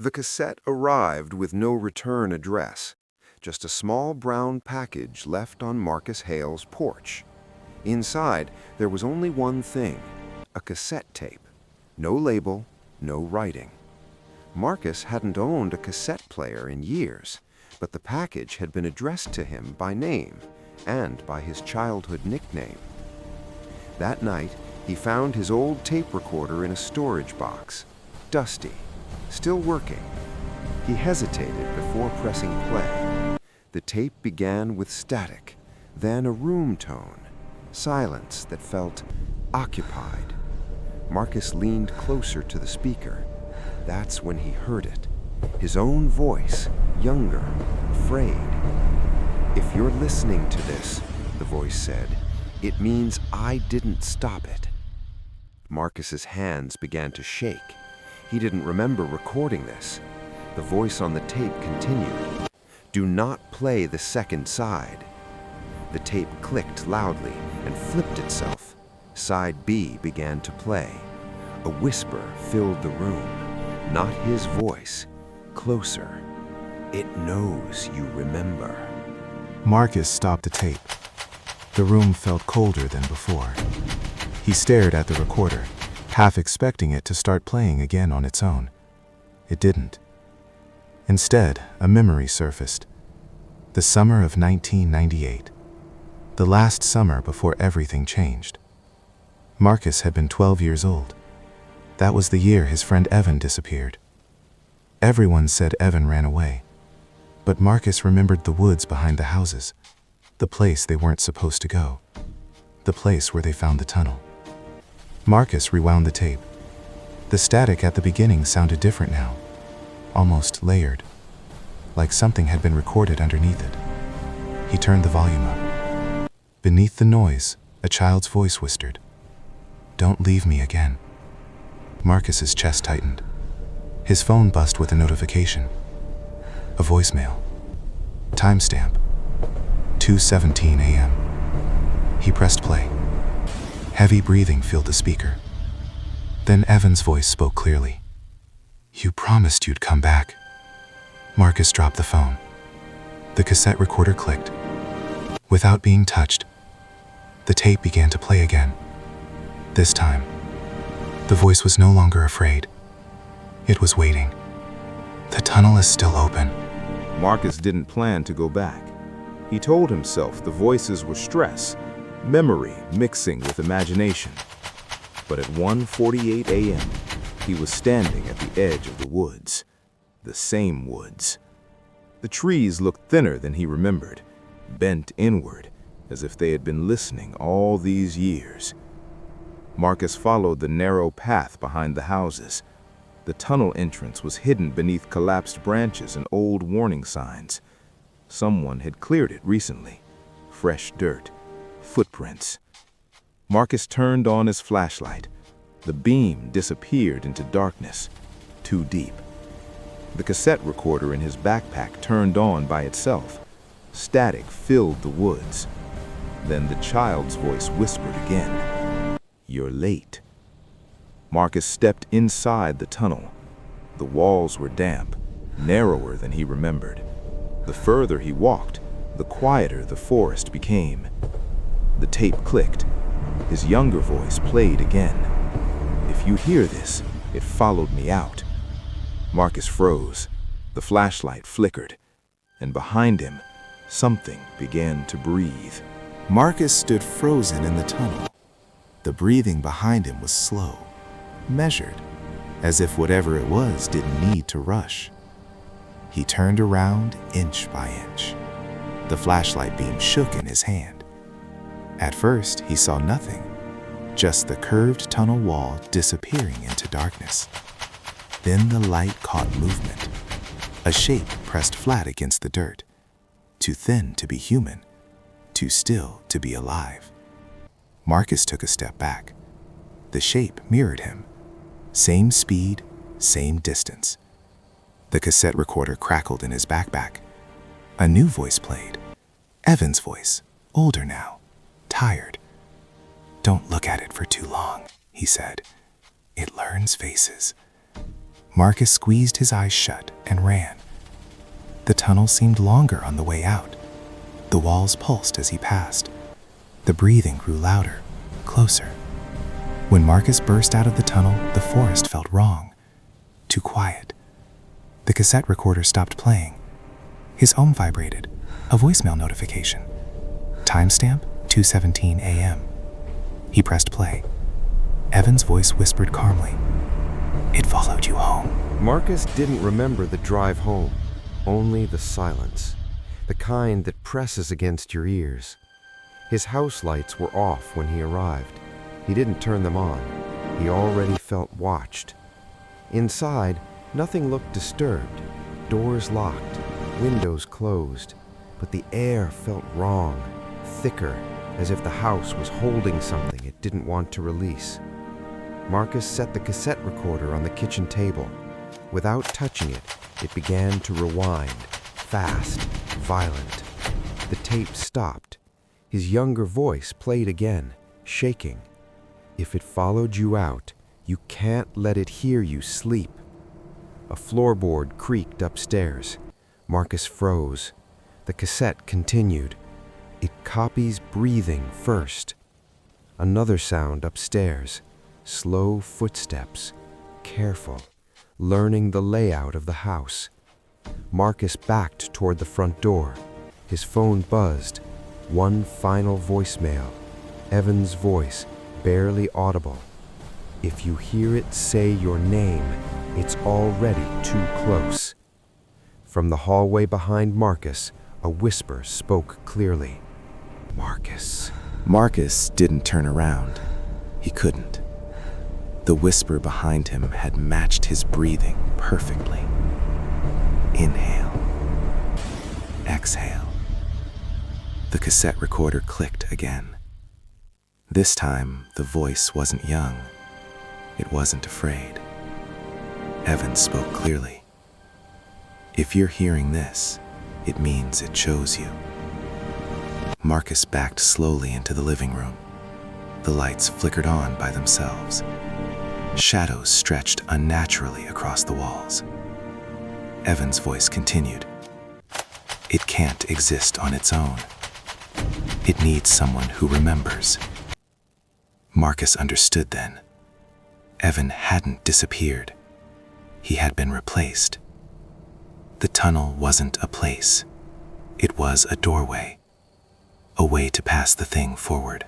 The cassette arrived with no return address, just a small brown package left on Marcus Hale's porch. Inside, there was only one thing, a cassette tape. No label, no writing. Marcus hadn't owned a cassette player in years, but the package had been addressed to him by name and by his childhood nickname. That night, he found his old tape recorder in a storage box, dusty, still working. He hesitated before pressing play. The tape began with static, then a room tone, silence that felt occupied. Marcus leaned closer to the speaker. That's when he heard it. His own voice, younger, afraid. "If you're listening to this," the voice said, "it means I didn't stop it." Marcus's hands began to shake. He didn't remember recording this. The voice on the tape continued. "Do not play the second side." The tape clicked loudly and flipped itself. Side B began to play. A whisper filled the room. Not his voice. Closer. "It knows you remember." Marcus stopped the tape. The room felt colder than before. He stared at the recorder, half expecting it to start playing again on its own. It didn't. Instead, a memory surfaced. The summer of 1998. The last summer before everything changed. Marcus had been 12 years old. That was the year his friend Evan disappeared. Everyone said Evan ran away, but Marcus remembered the woods behind the houses, the place they weren't supposed to go, the place where they found the tunnel. Marcus rewound the tape. The static at the beginning sounded different now, almost layered, like something had been recorded underneath it. He turned the volume up. Beneath the noise, a child's voice whispered, "Don't leave me again." Marcus's chest tightened. His phone buzzed with a notification. A voicemail. Timestamp. 2:17 a.m. He pressed play. Heavy breathing filled the speaker. Then Evan's voice spoke clearly. "You promised you'd come back." Marcus dropped the phone. The cassette recorder clicked. Without being touched, the tape began to play again. This time, the voice was no longer afraid. It was waiting. "The tunnel is still open." Marcus didn't plan to go back. He told himself the voices were stress, memory mixing with imagination. But at 1:48 a.m., he was standing at the edge of the woods. The same woods. The trees looked thinner than he remembered, bent inward, as if they had been listening all these years. Marcus followed the narrow path behind the houses. The tunnel entrance was hidden beneath collapsed branches and old warning signs. Someone had cleared it recently. Fresh dirt, footprints. Marcus turned on his flashlight. The beam disappeared into darkness, too deep. The cassette recorder in his backpack turned on by itself. Static filled the woods. Then the child's voice whispered again, "You're late." Marcus stepped inside the tunnel. The walls were damp, narrower than he remembered. The further he walked, the quieter the forest became. The tape clicked. His younger voice played again. "If you hear this, it followed me out." Marcus froze. The flashlight flickered, and behind him, something began to breathe. Marcus stood frozen in the tunnel. The breathing behind him was slow, measured, as if whatever it was didn't need to rush. He turned around inch by inch. The flashlight beam shook in his hand. At first, he saw nothing, just the curved tunnel wall disappearing into darkness. Then the light caught movement. A shape pressed flat against the dirt, too thin to be human, too still to be alive. Marcus took a step back. The shape mirrored him. Same speed, same distance. The cassette recorder crackled in his backpack. A new voice played. Evan's voice, older now, tired. "Don't look at it for too long," he said. "It learns faces." Marcus squeezed his eyes shut and ran. The tunnel seemed longer on the way out. The walls pulsed as he passed. The breathing grew louder, closer. When Marcus burst out of the tunnel, the forest felt wrong, too quiet. The cassette recorder stopped playing. His home vibrated, a voicemail notification. Timestamp 2:17 a.m. He pressed play. Evan's voice whispered calmly, "It followed you home." Marcus didn't remember the drive home, only the silence, the kind that presses against your ears. His house lights were off when he arrived. He didn't turn them on. He already felt watched. Inside, nothing looked disturbed. Doors locked, windows closed, but the air felt wrong, thicker, as if the house was holding something it didn't want to release. Marcus set the cassette recorder on the kitchen table. Without touching it, it began to rewind, fast, violent. The tape stopped. His younger voice played again, shaking. "If it followed you out, you can't let it hear you sleep." A floorboard creaked upstairs. Marcus froze. The cassette continued. It copies breathing first. Another sound upstairs. Slow footsteps. Careful. Learning the layout of the house. Marcus backed toward the front door. His phone buzzed. One final voicemail. Evan's voice, barely audible. "If you hear it say your name, it's already too close." From the hallway behind Marcus, a whisper spoke clearly. "Marcus." Marcus didn't turn around. He couldn't. The whisper behind him had matched his breathing perfectly. Inhale. Exhale. The cassette recorder clicked again. This time, the voice wasn't young. It wasn't afraid. Evan spoke clearly. "If you're hearing this, it means it chose you." Marcus backed slowly into the living room. The lights flickered on by themselves. Shadows stretched unnaturally across the walls. Evan's voice continued. "It can't exist on its own. It needs someone who remembers." Marcus understood then. Evan hadn't disappeared. He had been replaced. The tunnel wasn't a place. It was a doorway. A way to pass the thing forward.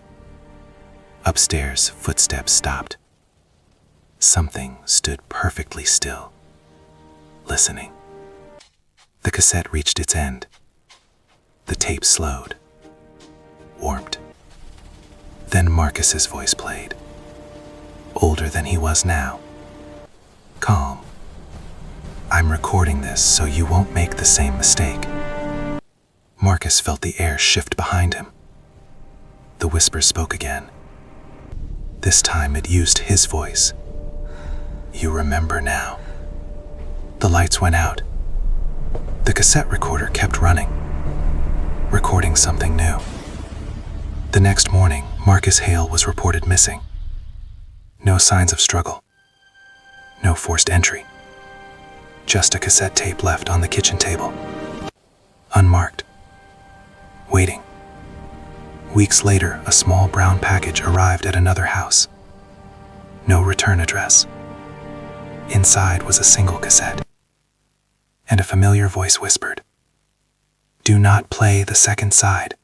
Upstairs, footsteps stopped. Something stood perfectly still, listening. The cassette reached its end. The tape slowed, warped. Then Marcus's voice played, older than he was now. Calm. "I'm recording this so you won't make the same mistake." Marcus felt the air shift behind him. The whisper spoke again. This time it used his voice. "You remember now." The lights went out. The cassette recorder kept running, recording something new. The next morning, Marcus Hale was reported missing. No signs of struggle. No forced entry. Just a cassette tape left on the kitchen table. Unmarked. Waiting. Weeks later, a small brown package arrived at another house. No return address. Inside was a single cassette. And a familiar voice whispered, "Do not play the second side."